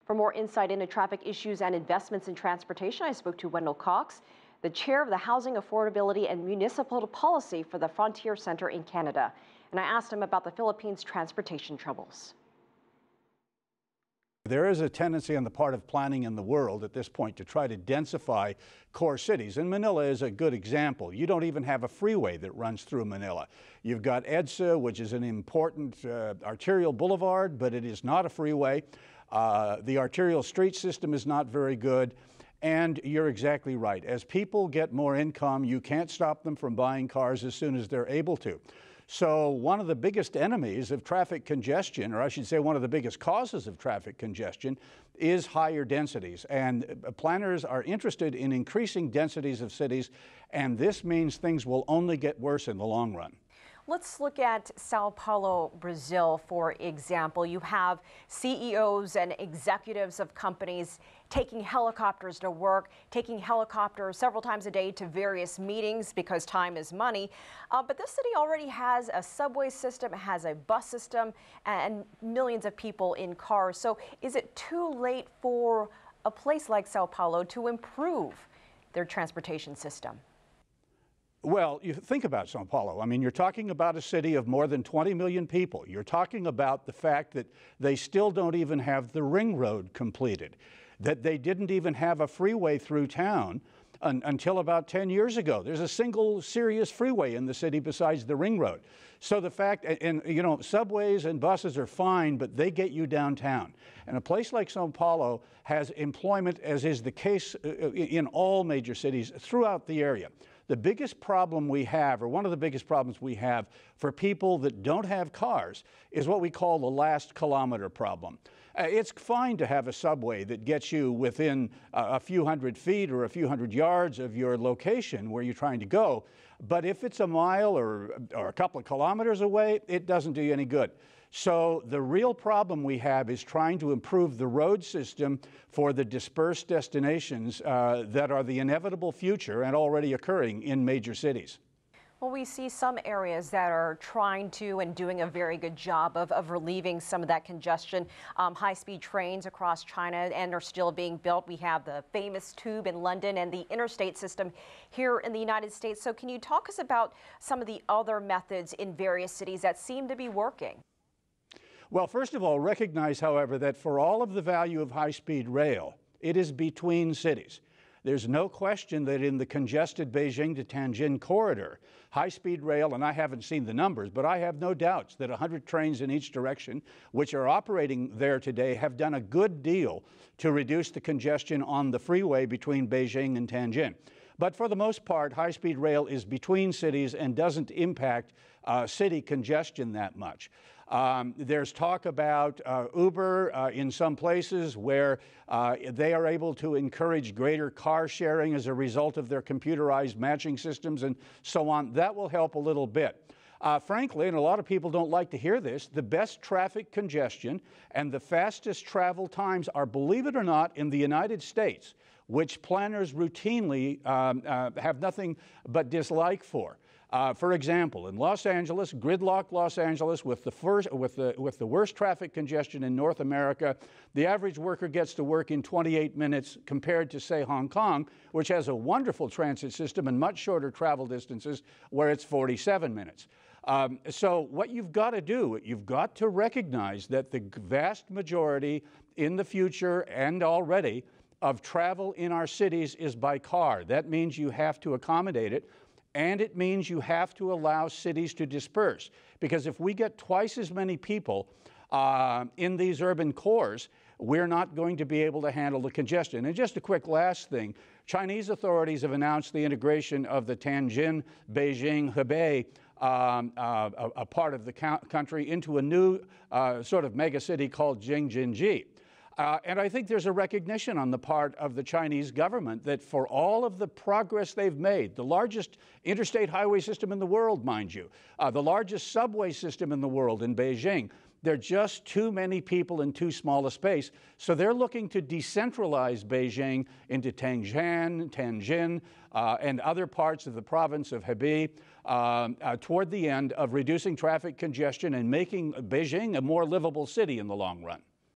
For more insight into traffic issues and investments in transportation, I spoke to Wendell Cox, the chair of the Housing, Affordability and Municipal Policy for the Frontier Center in Canada. And I asked him about the Philippines' transportation troubles. There is a tendency on the part of planning in the world at this point to try to densify core cities, and Manila is a good example. You don't even have a freeway that runs through Manila. You've got EDSA, which is an important arterial boulevard, but it is not a freeway. The arterial street system is not very good, and you're exactly right. As people get more income, you can't stop them from buying cars as soon as they're able to. So one of the biggest enemies of traffic congestion, or I should say one of the biggest causes of traffic congestion, is higher densities. And planners are interested in increasing densities of cities, and this means things will only get worse in the long run. Let's look at Sao Paulo, Brazil, for example. You have CEOs and executives of companies taking helicopters to work, taking helicopters several times a day to various meetings because time is money. But this city already has a subway system, it has a bus system, and millions of people in cars. So is it too late for a place like Sao Paulo to improve their transportation system? Well, you think about Sao Paulo. I mean, you're talking about a city of more than 20 million people. You're talking about the fact that they still don't even have the ring road completed, that they didn't even have a freeway through town until about 10 years ago. There's a single serious freeway in the city besides the ring road. So the fact, and you know, subways and buses are fine, but they get you downtown. And a place like Sao Paulo has employment, as is the case in all major cities throughout the area. The biggest problem we have, or one of the biggest problems we have for people that don't have cars, is what we call the last kilometer problem. It's fine to have a subway that gets you within a few hundred feet or a few hundred yards of your location where you're trying to go, but if it's a mile or a couple of kilometers away, it doesn't do you any good. So the real problem we have is trying to improve the road system for the dispersed destinations that are the inevitable future and already occurring in major cities. Well, we see some areas that are trying to and doing a very good job of relieving some of that congestion. High-speed trains across China and are still being built. We have the famous tube in London and the interstate system here in the United States. So can you talk us about some of the other methods in various cities that seem to be working? Well, first of all, recognize, however, that for all of the value of high-speed rail, it is between cities. There's no question that in the congested Beijing to Tianjin corridor, high-speed rail, and I haven't seen the numbers, but I have no doubts that 100 trains in each direction, which are operating there today, have done a good deal to reduce the congestion on the freeway between Beijing and Tianjin. But for the most part, high-speed rail is between cities and doesn't impact city congestion that much. There's talk about Uber in some places where they are able to encourage greater car sharing as a result of their computerized matching systems and so on. That will help a little bit. Frankly, and a lot of people don't like to hear this, the best traffic congestion and the fastest travel times are, believe it or not, in the United States, which planners routinely have nothing but dislike for. For example, in Los Angeles, gridlock Los Angeles with the worst traffic congestion in North America, the average worker gets to work in 28 minutes compared to, say, Hong Kong, which has a wonderful transit system and much shorter travel distances where it's 47 minutes. So what you've got to do, you've got to recognize that the vast majority in the future and already of travel in our cities is by car. That means you have to accommodate it. And it means you have to allow cities to disperse. Because if we get twice as many people in these urban cores, we're not going to be able to handle the congestion. And just a quick last thing, Chinese authorities have announced the integration of the Tianjin, Beijing, Hebei, a part of the country, into a new sort of megacity called Jing-Jin-Ji. And I think there's a recognition on the part of the Chinese government that for all of the progress they've made, the largest interstate highway system in the world, mind you, the largest subway system in the world in Beijing, there are just too many people in too small a space. So they're looking to decentralize Beijing into Tianjin, and other parts of the province of Hebei toward the end of reducing traffic congestion and making Beijing a more livable city in the long run.